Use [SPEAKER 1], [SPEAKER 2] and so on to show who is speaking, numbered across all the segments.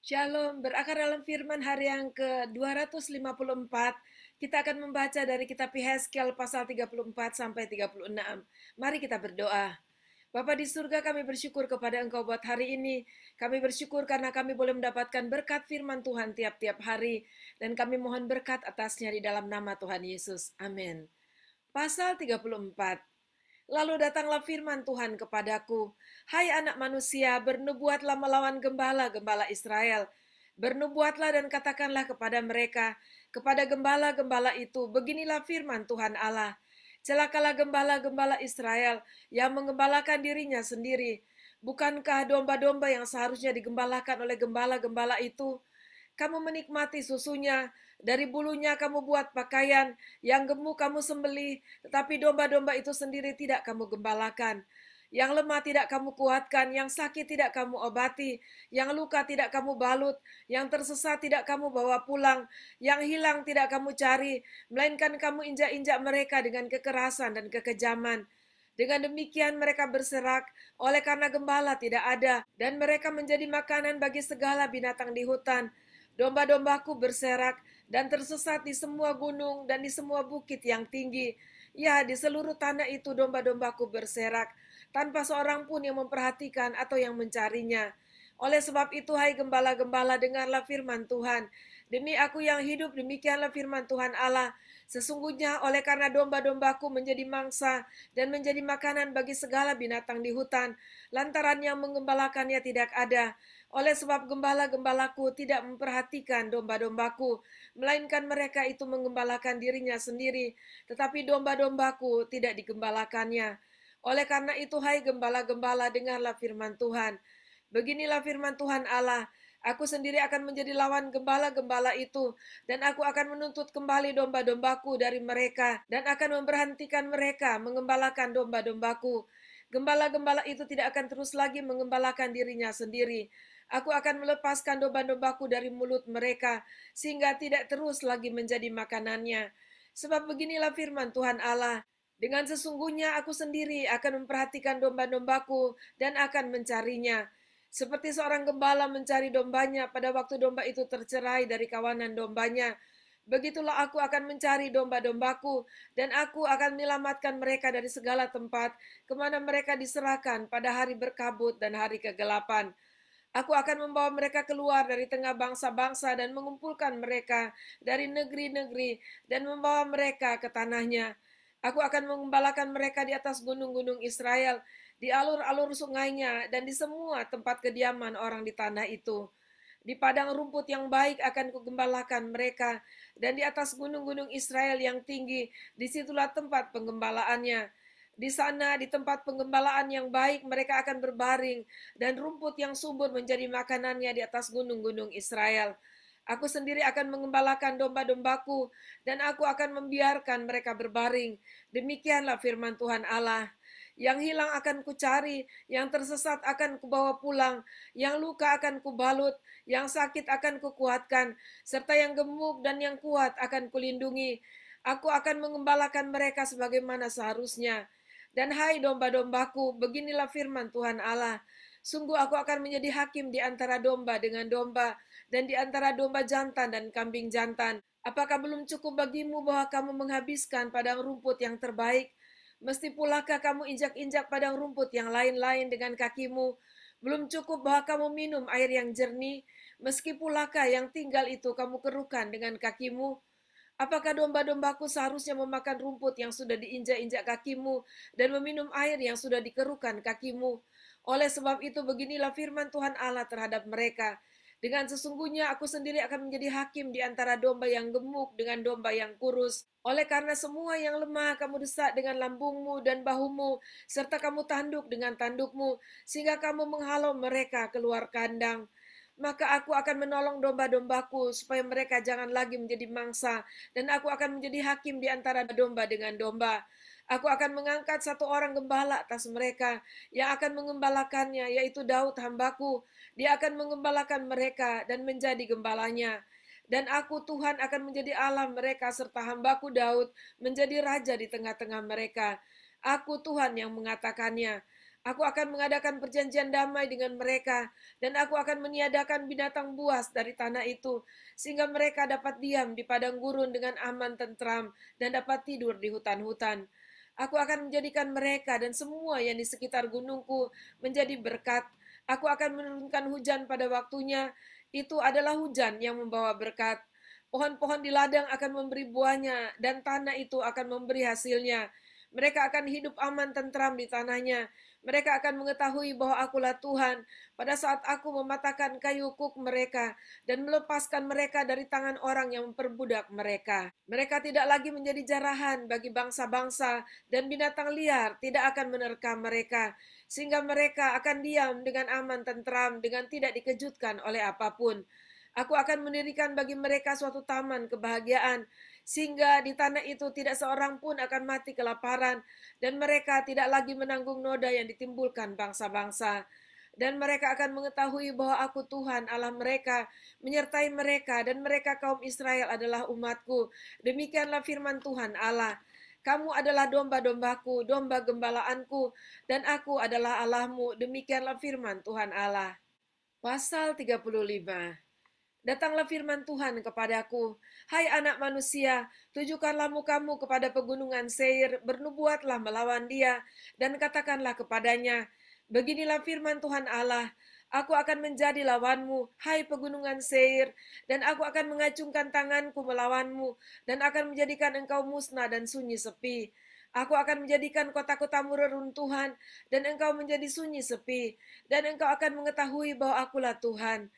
[SPEAKER 1] Shalom, berakar dalam firman hari yang ke-254, kita akan membaca dari kitab Yehezkiel pasal 34 sampai 36. Mari kita berdoa. Bapa di surga, kami bersyukur kepada Engkau buat hari ini. Kami bersyukur karena kami boleh mendapatkan berkat firman Tuhan tiap-tiap hari. Dan kami mohon berkat atasnya di dalam nama Tuhan Yesus. Amin. Pasal 34. Lalu datanglah firman Tuhan kepadaku, "Hai anak manusia, bernubuatlah melawan gembala-gembala Israel. Bernubuatlah dan katakanlah kepada mereka, kepada gembala-gembala itu, beginilah firman Tuhan Allah. Celakalah gembala-gembala Israel yang mengembalakan dirinya sendiri. Bukankah domba-domba yang seharusnya digembalakan oleh gembala-gembala itu? Kamu menikmati susunya, dari bulunya kamu buat pakaian, yang gemuk kamu sembelih, tetapi domba-domba itu sendiri tidak kamu gembalakan. Yang lemah tidak kamu kuatkan, yang sakit tidak kamu obati, yang luka tidak kamu balut, yang tersesat tidak kamu bawa pulang, yang hilang tidak kamu cari, melainkan kamu injak-injak mereka dengan kekerasan dan kekejaman. Dengan demikian mereka berserak oleh karena gembala tidak ada, dan mereka menjadi makanan bagi segala binatang di hutan. Domba-dombaku berserak dan tersesat di semua gunung dan di semua bukit yang tinggi. Ya, di seluruh tanah itu domba-dombaku berserak, tanpa seorang pun yang memperhatikan atau yang mencarinya. Oleh sebab itu, hai gembala-gembala, dengarlah firman Tuhan. Demi aku yang hidup, demikianlah firman Tuhan Allah. Sesungguhnya oleh karena domba-dombaku menjadi mangsa dan menjadi makanan bagi segala binatang di hutan, lantaran yang mengembalakannya tidak ada. Oleh sebab gembala-gembalaku tidak memperhatikan domba-dombaku, melainkan mereka itu mengembalakan dirinya sendiri, tetapi domba-dombaku tidak digembalakannya. Oleh karena itu, hai gembala-gembala, dengarlah firman Tuhan. Beginilah firman Tuhan Allah, aku sendiri akan menjadi lawan gembala-gembala itu, dan aku akan menuntut kembali domba-dombaku dari mereka, dan akan memberhentikan mereka mengembalakan domba-dombaku. Gembala-gembala itu tidak akan terus lagi mengembalakan dirinya sendiri. Aku akan melepaskan domba-dombaku dari mulut mereka, sehingga tidak terus lagi menjadi makanannya. Sebab beginilah firman Tuhan Allah, dengan sesungguhnya aku sendiri akan memperhatikan domba-dombaku dan akan mencarinya. Seperti seorang gembala mencari dombanya pada waktu domba itu tercerai dari kawanan dombanya. Begitulah aku akan mencari domba-dombaku, dan aku akan menyelamatkan mereka dari segala tempat, kemana mereka diserahkan pada hari berkabut dan hari kegelapan. Aku akan membawa mereka keluar dari tengah bangsa-bangsa dan mengumpulkan mereka dari negeri-negeri dan membawa mereka ke tanahnya. Aku akan mengembalakan mereka di atas gunung-gunung Israel, di alur-alur sungainya, dan di semua tempat kediaman orang di tanah itu. Di padang rumput yang baik akan kugembalakan mereka, dan di atas gunung-gunung Israel yang tinggi, disitulah tempat penggembalaannya. Di sana, di tempat penggembalaan yang baik, mereka akan berbaring, dan rumput yang subur menjadi makanannya di atas gunung-gunung Israel. Aku sendiri akan mengembalakan domba-dombaku, dan aku akan membiarkan mereka berbaring. Demikianlah firman Tuhan Allah. Yang hilang akan kucari, yang tersesat akan kubawa pulang, yang luka akan kubalut, yang sakit akan kukuatkan, serta yang gemuk dan yang kuat akan kulindungi. Aku akan mengembalakan mereka sebagaimana seharusnya. Dan hai domba-dombaku, beginilah firman Tuhan Allah. Sungguh aku akan menjadi hakim di antara domba dengan domba, dan di antara domba jantan dan kambing jantan. Apakah belum cukup bagimu bahwa kamu menghabiskan padang rumput yang terbaik? Mesti pulakah kamu injak-injak padang rumput yang lain-lain dengan kakimu? Belum cukup bahwa kamu minum air yang jernih? Meski pulakah yang tinggal itu kamu kerukan dengan kakimu? Apakah domba-dombaku seharusnya memakan rumput yang sudah diinjak-injak kakimu dan meminum air yang sudah dikerukan kakimu? Oleh sebab itu beginilah firman Tuhan Allah terhadap mereka. Dengan sesungguhnya aku sendiri akan menjadi hakim di antara domba yang gemuk dengan domba yang kurus. Oleh karena semua yang lemah kamu desak dengan lambungmu dan bahumu, serta kamu tanduk dengan tandukmu, sehingga kamu menghalau mereka keluar kandang. Maka aku akan menolong domba-dombaku supaya mereka jangan lagi menjadi mangsa, dan aku akan menjadi hakim di antara domba dengan domba. Aku akan mengangkat satu orang gembala atas mereka yang akan mengembalakannya, yaitu Daud hambaku. Dia akan mengembalakan mereka dan menjadi gembalanya. Dan aku Tuhan akan menjadi Allah mereka serta hambaku Daud menjadi raja di tengah-tengah mereka. Aku Tuhan yang mengatakannya. Aku akan mengadakan perjanjian damai dengan mereka, dan aku akan meniadakan binatang buas dari tanah itu, sehingga mereka dapat diam di padang gurun dengan aman tentram, dan dapat tidur di hutan-hutan. Aku akan menjadikan mereka dan semua yang di sekitar gunungku menjadi berkat. Aku akan menurunkan hujan pada waktunya, itu adalah hujan yang membawa berkat. Pohon-pohon di ladang akan memberi buahnya, dan tanah itu akan memberi hasilnya. Mereka akan hidup aman tentram di tanahnya. Mereka akan mengetahui bahwa akulah Tuhan pada saat aku mematahkan kayu kuk mereka dan melepaskan mereka dari tangan orang yang memperbudak mereka. Mereka tidak lagi menjadi jarahan bagi bangsa-bangsa dan binatang liar tidak akan menerkam mereka, sehingga mereka akan diam dengan aman tentram dengan tidak dikejutkan oleh apapun. Aku akan mendirikan bagi mereka suatu taman kebahagiaan, sehingga di tanah itu tidak seorang pun akan mati kelaparan, dan mereka tidak lagi menanggung noda yang ditimbulkan bangsa-bangsa. Dan mereka akan mengetahui bahwa aku Tuhan Allah mereka, menyertai mereka, dan mereka kaum Israel adalah umatku. Demikianlah firman Tuhan Allah. Kamu adalah domba-dombaku, domba gembalaanku, dan aku adalah Allahmu. Demikianlah firman Tuhan Allah. Pasal 35. Datanglah firman Tuhan kepadaku, hai anak manusia, tujukanlah mukamu kepada pegunungan Seir, bernubuatlah melawan dia, dan katakanlah kepadanya, beginilah firman Tuhan Allah, aku akan menjadi lawanmu, hai pegunungan Seir, dan aku akan mengacungkan tanganku melawanmu, dan akan menjadikan engkau musnah dan sunyi sepi. Aku akan menjadikan kota-kotamu reruntuhan, dan engkau menjadi sunyi sepi, dan engkau akan mengetahui bahwa akulah Tuhan.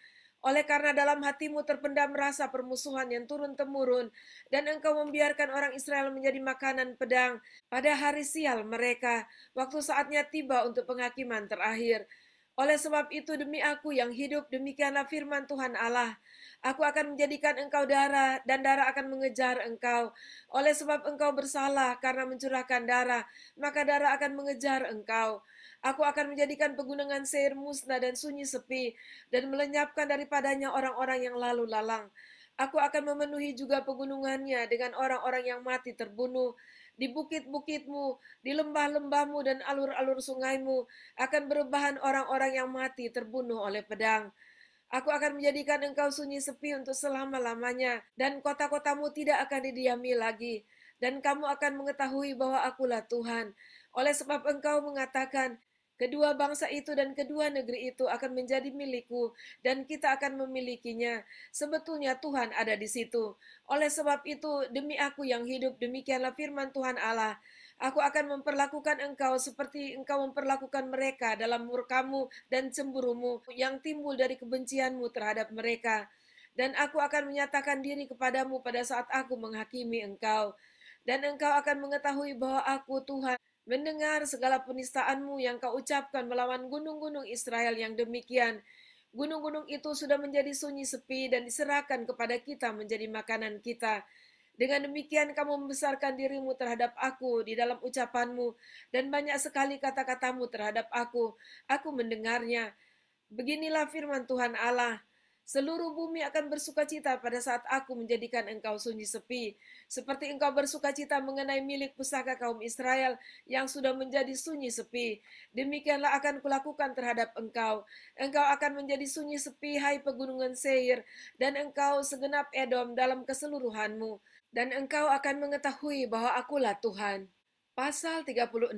[SPEAKER 1] Oleh karena dalam hatimu terpendam rasa permusuhan yang turun-temurun, dan engkau membiarkan orang Israel menjadi makanan pedang pada hari sial mereka, waktu saatnya tiba untuk penghakiman terakhir. Oleh sebab itu demi aku yang hidup, demikianlah firman Tuhan Allah. Aku akan menjadikan engkau darah, dan darah akan mengejar engkau. Oleh sebab engkau bersalah karena mencurahkan darah, maka darah akan mengejar engkau. Aku akan menjadikan pegunungan Seir musnah dan sunyi sepi, dan melenyapkan daripadanya orang-orang yang lalu lalang. Aku akan memenuhi juga pegunungannya dengan orang-orang yang mati terbunuh. Di bukit-bukitmu, di lembah-lembahmu dan alur-alur sungaimu akan berebahan orang-orang yang mati terbunuh oleh pedang. Aku akan menjadikan engkau sunyi sepi untuk selama-lamanya, dan kota-kotamu tidak akan didiami lagi. Dan kamu akan mengetahui bahwa akulah Tuhan. Oleh sebab engkau mengatakan, kedua bangsa itu dan kedua negeri itu akan menjadi milikku, dan kita akan memilikinya. Sebetulnya Tuhan ada di situ. Oleh sebab itu, demi aku yang hidup, demikianlah firman Tuhan Allah. Aku akan memperlakukan engkau seperti engkau memperlakukan mereka dalam murkamu dan cemburumu yang timbul dari kebencianmu terhadap mereka. Dan aku akan menyatakan diri kepadamu pada saat aku menghakimi engkau. Dan engkau akan mengetahui bahwa aku Tuhan, mendengar segala penistaanmu yang kau ucapkan melawan gunung-gunung Israel yang demikian. Gunung-gunung itu sudah menjadi sunyi sepi dan diserahkan kepada kita menjadi makanan kita. Dengan demikian kamu membesarkan dirimu terhadap aku di dalam ucapanmu, dan banyak sekali kata-katamu terhadap aku. Aku mendengarnya. Beginilah firman Tuhan Allah. Seluruh bumi akan bersukacita pada saat aku menjadikan engkau sunyi sepi, seperti engkau bersukacita mengenai milik pusaka kaum Israel yang sudah menjadi sunyi sepi. Demikianlah akan kulakukan terhadap engkau. Engkau akan menjadi sunyi sepi, hai pegunungan Seir, dan engkau segenap Edom dalam keseluruhanmu. Dan engkau akan mengetahui bahwa akulah Tuhan. Pasal 36.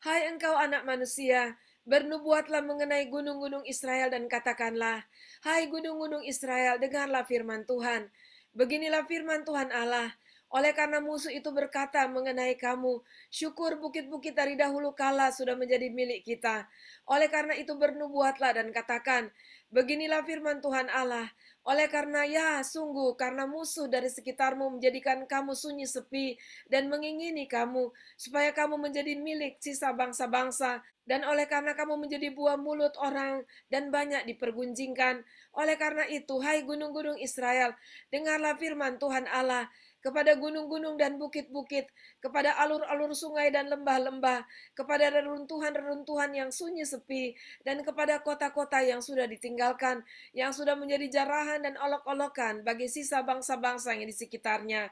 [SPEAKER 1] Hai engkau anak manusia, bernubuatlah mengenai gunung-gunung Israel dan katakanlah, hai gunung-gunung Israel, dengarlah firman Tuhan. Beginilah firman Tuhan Allah, oleh karena musuh itu berkata mengenai kamu, syukur bukit-bukit dari dahulu kala sudah menjadi milik kita. Oleh karena itu bernubuatlah dan katakan, beginilah firman Tuhan Allah, oleh karena sungguh karena musuh dari sekitarmu menjadikan kamu sunyi sepi dan mengingini kamu, supaya kamu menjadi milik sisa bangsa-bangsa, dan oleh karena kamu menjadi buah mulut orang dan banyak dipergunjingkan. Oleh karena itu, hai gunung-gunung Israel, dengarlah firman Tuhan Allah, kepada gunung-gunung dan bukit-bukit, kepada alur-alur sungai dan lembah-lembah, kepada reruntuhan-reruntuhan yang sunyi sepi, dan kepada kota-kota yang sudah ditinggalkan, yang sudah menjadi jarahan dan olok-olokan bagi sisa bangsa-bangsa yang di sekitarnya.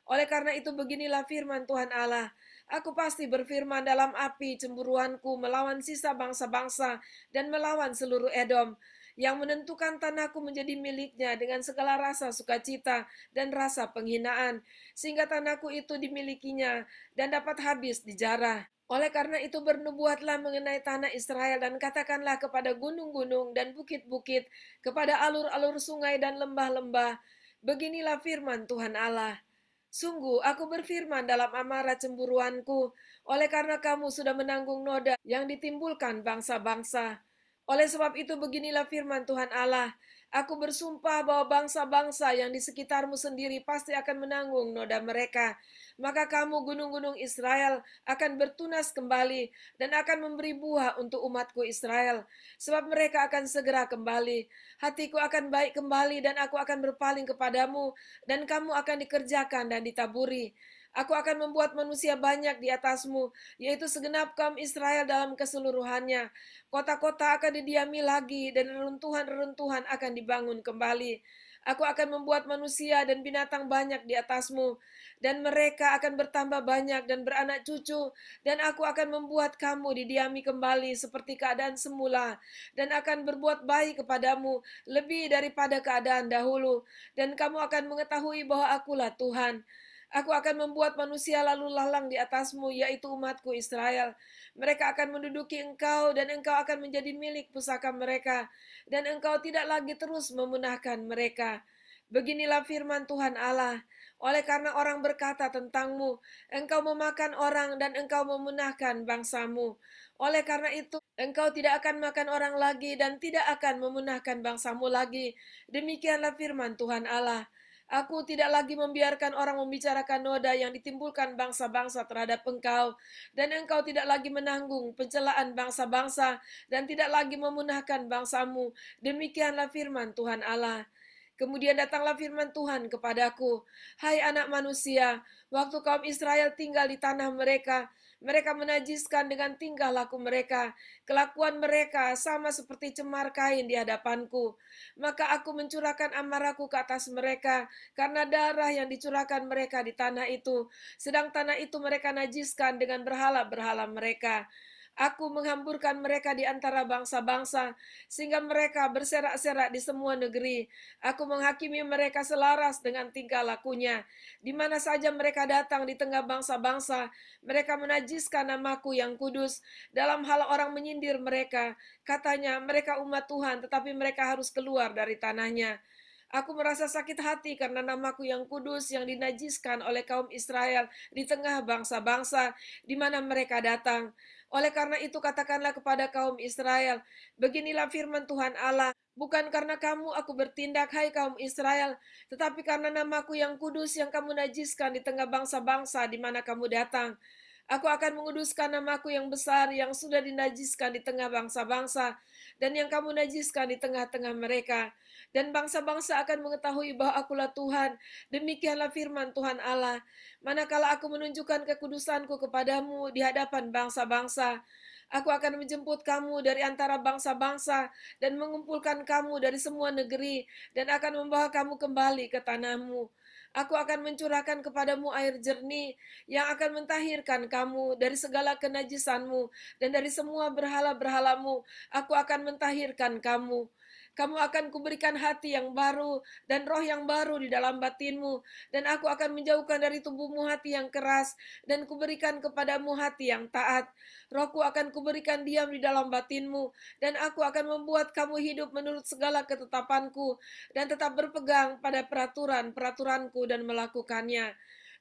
[SPEAKER 1] Oleh karena itu beginilah firman Tuhan Allah, Aku pasti berfirman dalam api cemburuanku melawan sisa bangsa-bangsa dan melawan seluruh Edom, yang menentukan tanahku menjadi miliknya dengan segala rasa sukacita dan rasa penghinaan, sehingga tanahku itu dimilikinya dan dapat habis dijarah. Oleh karena itu bernubuatlah mengenai tanah Israel dan katakanlah kepada gunung-gunung dan bukit-bukit, kepada alur-alur sungai dan lembah-lembah, beginilah firman Tuhan Allah. Sungguh, aku berfirman dalam amarah cemburuanku, oleh karena kamu sudah menanggung noda yang ditimbulkan bangsa-bangsa. Oleh sebab itu beginilah firman Tuhan Allah, aku bersumpah bahwa bangsa-bangsa yang di sekitarmu sendiri pasti akan menanggung noda mereka. Maka kamu gunung-gunung Israel akan bertunas kembali dan akan memberi buah untuk umatku Israel. Sebab mereka akan segera kembali. Hatiku akan baik kembali dan aku akan berpaling kepadamu dan kamu akan dikerjakan dan ditaburi. Aku akan membuat manusia banyak di atasmu, yaitu segenap kaum Israel dalam keseluruhannya. Kota-kota akan didiami lagi dan reruntuhan-reruntuhan akan dibangun kembali. Aku akan membuat manusia dan binatang banyak di atasmu, dan mereka akan bertambah banyak dan beranak cucu, dan aku akan membuat kamu didiami kembali seperti keadaan semula, dan akan berbuat baik kepadamu lebih daripada keadaan dahulu, dan kamu akan mengetahui bahwa akulah Tuhan. Aku akan membuat manusia lalu lalang di atasmu, yaitu umatku Israel. Mereka akan menduduki engkau, dan engkau akan menjadi milik pusaka mereka, dan engkau tidak lagi terus memunahkan mereka. Beginilah firman Tuhan Allah. Oleh karena orang berkata tentangmu, engkau memakan orang dan engkau memunahkan bangsamu. Oleh karena itu, engkau tidak akan makan orang lagi dan tidak akan memunahkan bangsamu lagi. Demikianlah firman Tuhan Allah. Aku tidak lagi membiarkan orang membicarakan noda yang ditimbulkan bangsa-bangsa terhadap engkau, dan engkau tidak lagi menanggung pencelaan bangsa-bangsa, dan tidak lagi memunahkan bangsamu. Demikianlah firman Tuhan Allah. Kemudian datanglah firman Tuhan kepadaku, hai anak manusia, waktu kaum Israel tinggal di tanah mereka, mereka menajiskan dengan tingkah laku mereka. Kelakuan mereka sama seperti cemar kain di hadapanku. Maka aku mencurahkan amarahku ke atas mereka, karena darah yang dicurahkan mereka di tanah itu. Sedang tanah itu mereka najiskan dengan berhala-berhala mereka. Aku menghamburkan mereka di antara bangsa-bangsa, sehingga mereka berserak-serak di semua negeri. Aku menghakimi mereka selaras dengan tingkah lakunya. Di mana saja mereka datang di tengah bangsa-bangsa, mereka menajiskan namaku yang kudus. Dalam hal orang menyindir mereka, katanya mereka umat Tuhan, tetapi mereka harus keluar dari tanahnya. Aku merasa sakit hati karena namaku yang kudus yang dinajiskan oleh kaum Israel di tengah bangsa-bangsa di mana mereka datang. Oleh karena itu katakanlah kepada kaum Israel, beginilah firman Tuhan Allah, bukan karena kamu aku bertindak, hai kaum Israel, tetapi karena namaku yang kudus yang kamu najiskan di tengah bangsa-bangsa di mana kamu datang. Aku akan menguduskan namaku yang besar yang sudah dinajiskan di tengah bangsa-bangsa dan yang kamu najiskan di tengah-tengah mereka. Dan bangsa-bangsa akan mengetahui bahwa akulah Tuhan. Demikianlah firman Tuhan Allah. Manakala aku menunjukkan kekudusanku kepadamu di hadapan bangsa-bangsa, aku akan menjemput kamu dari antara bangsa-bangsa dan mengumpulkan kamu dari semua negeri dan akan membawa kamu kembali ke tanahmu. Aku akan mencurahkan kepadamu air jernih yang akan mentahirkan kamu dari segala kenajisanmu dan dari semua berhala-berhalamu. Aku akan mentahirkan kamu. Kamu akan kuberikan hati yang baru dan roh yang baru di dalam batinmu, dan aku akan menjauhkan dari tubuhmu hati yang keras, dan kuberikan kepadamu hati yang taat. Rohku akan kuberikan diam di dalam batinmu, dan aku akan membuat kamu hidup menurut segala ketetapanku, dan tetap berpegang pada peraturan-peraturanku dan melakukannya.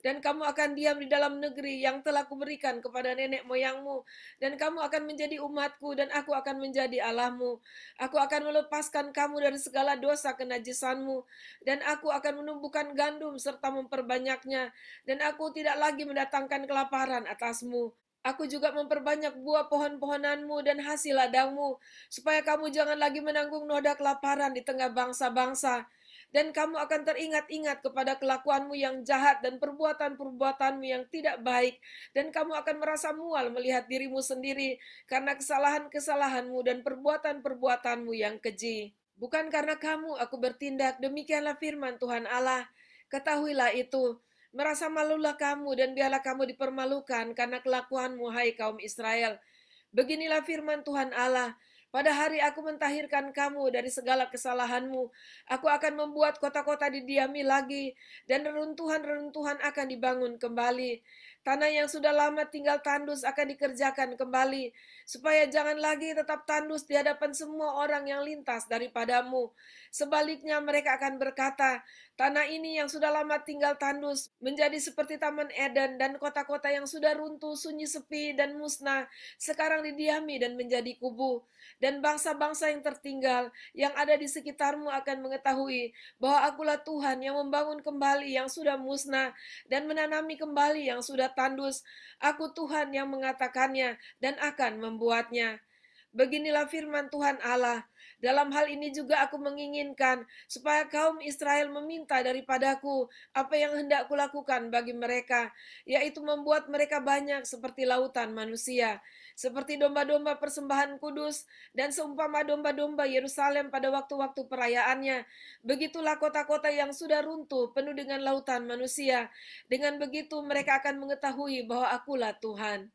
[SPEAKER 1] Dan kamu akan diam di dalam negeri yang telah kuberikan kepada nenek moyangmu, dan kamu akan menjadi umatku, dan aku akan menjadi Allahmu. Aku akan melepaskan kamu dari segala dosa kenajisanmu, dan aku akan menumbuhkan gandum serta memperbanyaknya, dan aku tidak lagi mendatangkan kelaparan atasmu. Aku juga memperbanyak buah pohon-pohonanmu dan hasil ladangmu, supaya kamu jangan lagi menanggung noda kelaparan di tengah bangsa-bangsa. Dan kamu akan teringat-ingat kepada kelakuanmu yang jahat dan perbuatan-perbuatanmu yang tidak baik, dan kamu akan merasa mual melihat dirimu sendiri karena kesalahan-kesalahanmu dan perbuatan-perbuatanmu yang keji. Bukan karena kamu aku bertindak, demikianlah firman Tuhan Allah. Ketahuilah itu, Merasa malulah kamu dan biarlah kamu dipermalukan karena kelakuanmu, hai kaum Israel. Beginilah firman Tuhan Allah, pada hari aku mentahirkan kamu dari segala kesalahanmu. Aku akan membuat kota-kota didiami lagi, dan reruntuhan-reruntuhan akan dibangun kembali. Tanah yang sudah lama tinggal tandus akan dikerjakan kembali, supaya jangan lagi tetap tandus di hadapan semua orang yang lintas daripadamu. Sebaliknya mereka akan berkata, tanah ini yang sudah lama tinggal tandus menjadi seperti Taman Eden, dan kota-kota yang sudah runtuh, sunyi, sepi, dan musnah sekarang didiami dan menjadi kubu. Dan bangsa-bangsa yang tertinggal yang ada di sekitarmu akan mengetahui bahwa akulah Tuhan yang membangun kembali yang sudah musnah dan menanami kembali yang sudah tandus. Aku Tuhan yang mengatakannya dan akan membuatnya. Beginilah firman Tuhan Allah. Dalam hal ini juga aku menginginkan supaya kaum Israel meminta daripadaku apa yang hendak kulakukan bagi mereka, yaitu membuat mereka banyak seperti lautan manusia, seperti domba-domba persembahan kudus, dan seumpama domba-domba Yerusalem pada waktu-waktu perayaannya. Begitulah kota-kota yang sudah runtuh penuh dengan lautan manusia. Dengan begitu mereka akan mengetahui bahwa akulah Tuhan.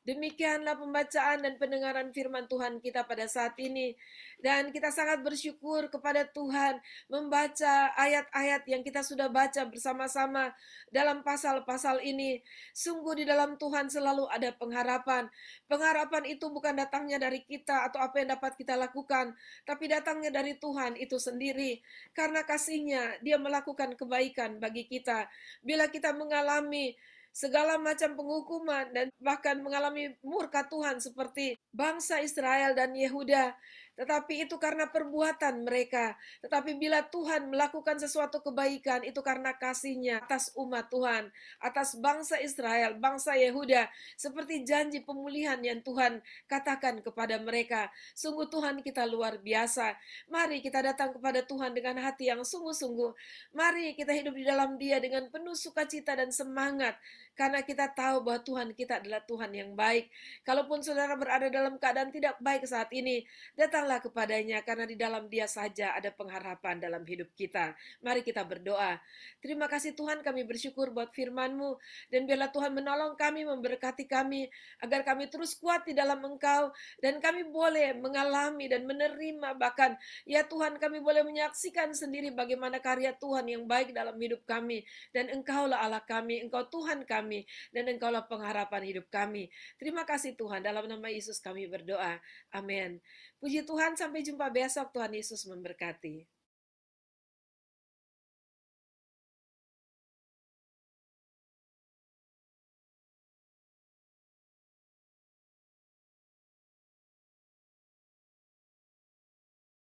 [SPEAKER 1] Demikianlah pembacaan dan pendengaran firman Tuhan kita pada saat ini. Dan kita sangat bersyukur kepada Tuhan membaca ayat-ayat yang kita sudah baca bersama-sama dalam pasal-pasal ini. Sungguh di dalam Tuhan selalu ada pengharapan. Pengharapan itu bukan datangnya dari kita atau apa yang dapat kita lakukan, tapi datangnya dari Tuhan itu sendiri. Karena kasihnya, Dia melakukan kebaikan bagi kita. Bila kita mengalami segala macam penghukuman dan bahkan mengalami murka Tuhan seperti bangsa Israel dan Yehuda. Tetapi itu karena perbuatan mereka. Tetapi bila Tuhan melakukan sesuatu kebaikan, itu karena kasih-Nya atas umat Tuhan, atas bangsa Israel, bangsa Yehuda, seperti janji pemulihan yang Tuhan katakan kepada mereka. Sungguh Tuhan kita luar biasa. Mari kita datang kepada Tuhan dengan hati yang sungguh-sungguh. Mari kita hidup di dalam Dia dengan penuh sukacita dan semangat, karena kita tahu bahwa Tuhan kita adalah Tuhan yang baik. Kalaupun saudara berada dalam keadaan tidak baik saat ini, datanglah kepadanya karena di dalam Dia saja ada pengharapan dalam hidup kita. Mari kita berdoa. Terima kasih Tuhan, kami bersyukur buat firman-Mu, dan biarlah Tuhan menolong kami, memberkati kami, agar kami terus kuat di dalam Engkau, dan kami boleh mengalami dan menerima, bahkan ya Tuhan, kami boleh menyaksikan sendiri bagaimana karya Tuhan yang baik dalam hidup kami. Dan Engkaulah Allah kami, Engkau Tuhan kami, dan Engkaulah pengharapan hidup kami. Terima kasih Tuhan, dalam nama Yesus kami berdoa. Amin. Puji Tuhan, sampai jumpa besok. Tuhan Yesus memberkati.